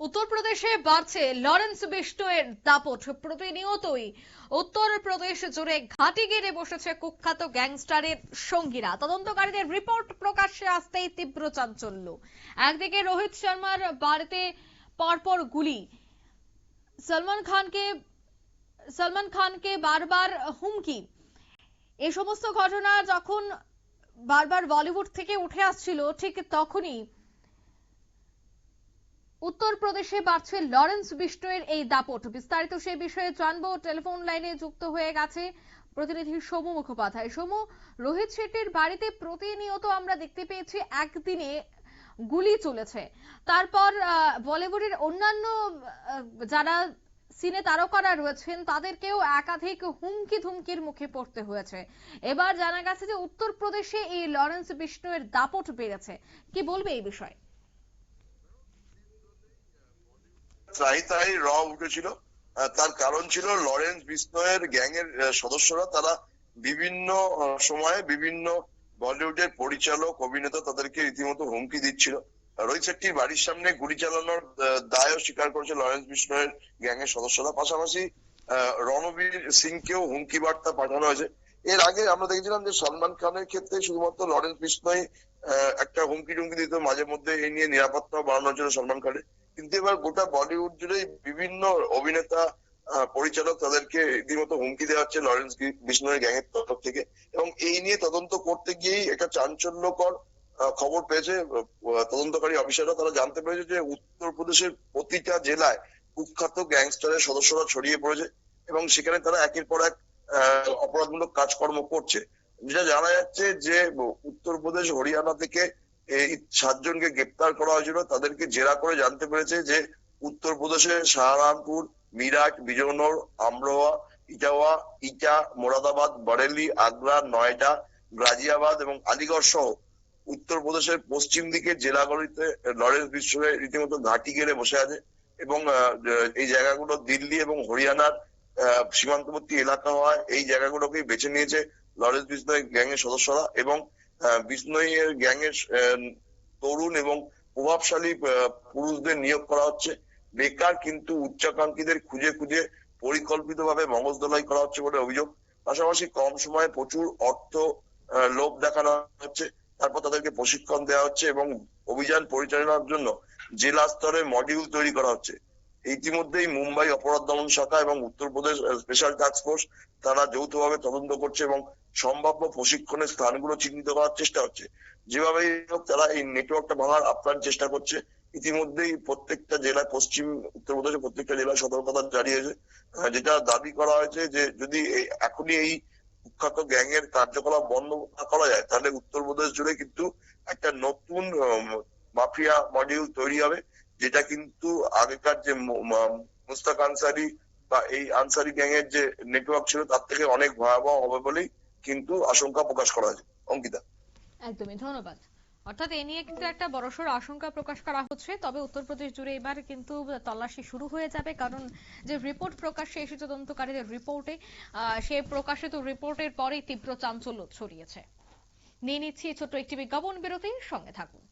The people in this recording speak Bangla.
উত্তরপ্রদেশে বাড়ছে লরেন্স বিষ্ণুয়ের দাপট। প্রতিনিয়তই উত্তরপ্রদেশ জুড়ে ঘাঁটি গেড়ে বসেছে কুখ্যাত গ্যাংস্টারের সঙ্গীরা। তদন্তকারীদের রিপোর্ট প্রকাশ্যে আসতেই তীব্র চাঞ্চল্য। একদিকে রোহিত শর্মার বাড়িতে পরপর গুলি, সলমান খানকে বারবার হুমকি। এই সমস্ত ঘটনা যখন বারবার বলিউড থেকে উঠে আসছিল, ঠিক তখনই উত্তরপ্রদেশে বাড়ছে লরেন্স বিষ্ণুয়ের এই দাপট। বিস্তারিত সেই বিষয়ে জানবো। টেলিফোন লাইনে যুক্ত হয়ে গেছে প্রতিনিধি সোমু মুখোপাধ্যায়। সোমু, রোহিত শেট্টির বাড়িতে প্রতিনিয়ত আমরা দেখতে পেয়েছি একদিনে গুলি চলেছে, তারপর বলিউডের অন্যান্য যারা সিনে তারকারা রয়েছেন তাদেরকেও একাধিক হুমকি ধুমকির মুখে পড়তে হয়েছে। এবার জানা গেছে যে উত্তরপ্রদেশে এই লরেন্স বিষ্ণুয়ের দাপট বেড়েছে। কি বলবে এই বিষয়ে? ত্রাহি র উঠেছিল। তার কারণ ছিল লরেন্স বিষ্ণয়ের গ্যাং এর সদস্যরা তারা বিভিন্ন সময়ে বিভিন্ন বলিউডের পরিচালক অভিনেতা তাদেরকে রীতিমতো হুমকি দিচ্ছিল। রোহিত শেট্টির বাড়ির সামনে গুলি চালানোর দায়ও স্বীকার করেছে লরেন্স বিষ্ণয়ের গ্যাং এর সদস্যরা। পাশাপাশি রণবীর সিংকেও হুমকি বার্তা পাঠানো হয়েছে। এর আগে আমরা দেখেছিলাম যে সলমান খানের ক্ষেত্রে শুধুমাত্র লরেন্স বিষ্ণয় একটা হুমকি টুমকি দিত মাঝে মধ্যে এই নিয়ে নিরাপত্তা বাড়ানোর জন্য সলমান খানের। কিন্তু এবার গোটা বলিউড জুড়ে বিভিন্ন অভিনেতা পরিচালক তাদেরকে রীতিমতো হুমকি দেওয়া হচ্ছে লরেন্স বিষ্ণয়ের গ্যাং এর তরফ থেকে। এবং এই নিয়ে তদন্ত করতে গিয়েই একটা চাঞ্চল্যকর খবর পেয়েছে তদন্তকারী অফিসাররা। তারা জানতে পেরেছে যে উত্তরপ্রদেশের প্রতিটা জেলায় কুখ্যাত গ্যাংস্টারের সদস্যরা ছড়িয়ে পড়েছে এবং সেখানে তারা একের পর এক অপরাধমূলক কাজকর্ম করছে। যেটা জানা যাচ্ছে যে উত্তরপ্রদেশ হরিয়ানা থেকে এই 7 জনকে গ্রেপ্তার করা হয়েছিল। তাদেরকে জেরা করে জানতে পেরেছে যে উত্তরপ্রদেশের শাহরানপুর, মিরাট, বিজয়নগর, আমরোহা, ইটাওয়া, ইটা, মোরাদাবাদ, বরেলি, আগ্রা, নয়ডা, গাজিয়াবাদ এবং আলিগড় সহ উত্তরপ্রদেশের পশ্চিম দিকের জেলাগুলিতে লরেন্স বিষ্ণয় রীতিমতো ঘাঁটি গেড়ে বসে আছে। এবং এই জায়গাগুলো দিল্লি এবং হরিয়ানার সীমান্তবর্তী এলাকা হওয়ায় এই জায়গাগুলোকেই বেছে নিয়েছে লরেন্স বিষ্ণয় গ্যাং এর সদস্যরা। এবং বিষ্ণয়ের গ্যাং এর তরুণ এবং প্রভাবশালী পুরুষদের নিয়োগ করা হচ্ছে বেকার কিন্তু উচ্চাকাঙ্ক্ষীদের খুঁজে খুঁজে পরিকল্পিতভাবে মগজধোলাই করা হচ্ছে বলে অভিযোগ। পাশাপাশি কম সময়ে প্রচুর অর্থ লোভ দেখানো হচ্ছে, তারপর তাদেরকে প্রশিক্ষণ দেওয়া হচ্ছে এবং অভিযান পরিচালনার জন্য জেলা স্তরে মডিউল তৈরি করা হচ্ছে। ইতিমধ্যেই মুম্বাই অপরাধ দমন শাখা এবং উত্তরপ্রদেশ স্পেশাল টাস্ক ফোর্স তারা যৌথভাবে তদন্ত করছে এবং সম্ভাব্য প্রশিক্ষণের স্থানগুলো চিহ্নিত করার চেষ্টা হচ্ছে। যেভাবেই হোক তারা এই নেটওয়ার্কটা ভাঙার আপ্রাণ চেষ্টা করছে। ইতিমধ্যেই প্রত্যেকটা জেলায় উত্তরপ্রদেশের প্রত্যেকটা জেলায় সতর্কতা জারি হয়েছে, যেটা দাবি করা হয়েছে যে যদি এখনই এই কুখ্যাত গ্যাং এর কার্যকলাপ বন্ধ না করা যায় তাহলে উত্তরপ্রদেশ জুড়ে কিন্তু একটা নতুন মাফিয়া মডিউল তৈরি হবে, যেটা কিন্তু আগেকার যে মুস্তাক আনসারি বা এই আনসারি গ্যাং এর যে নেটওয়ার্ক ছিল তার থেকে অনেক ভয়াবহ হবে বলেই কিন্তু আশঙ্কা প্রকাশ করা হয়েছে। অঙ্কিতা, একদমই ধন্যবাদ। অর্থাৎ এ নিয়ে কিন্তু একটা বড়সড় আশঙ্কা প্রকাশ করা হচ্ছে। তবে উত্তরপ্রদেশ জুড়ে এবার কিন্তু তল্লাশি শুরু হয়ে যাবে, কারণ যে রিপোর্ট প্রকাশ্যে এসেছে তদন্তকারীদের রিপোর্টে, সেই প্রকাশিত রিপোর্টের পরেই তীব্র চাঞ্চল্য ছড়িয়েছে। নিয়ে নিচ্ছি ছোট্ট একটি বিজ্ঞাপন বিরতি, সঙ্গে থাকুন।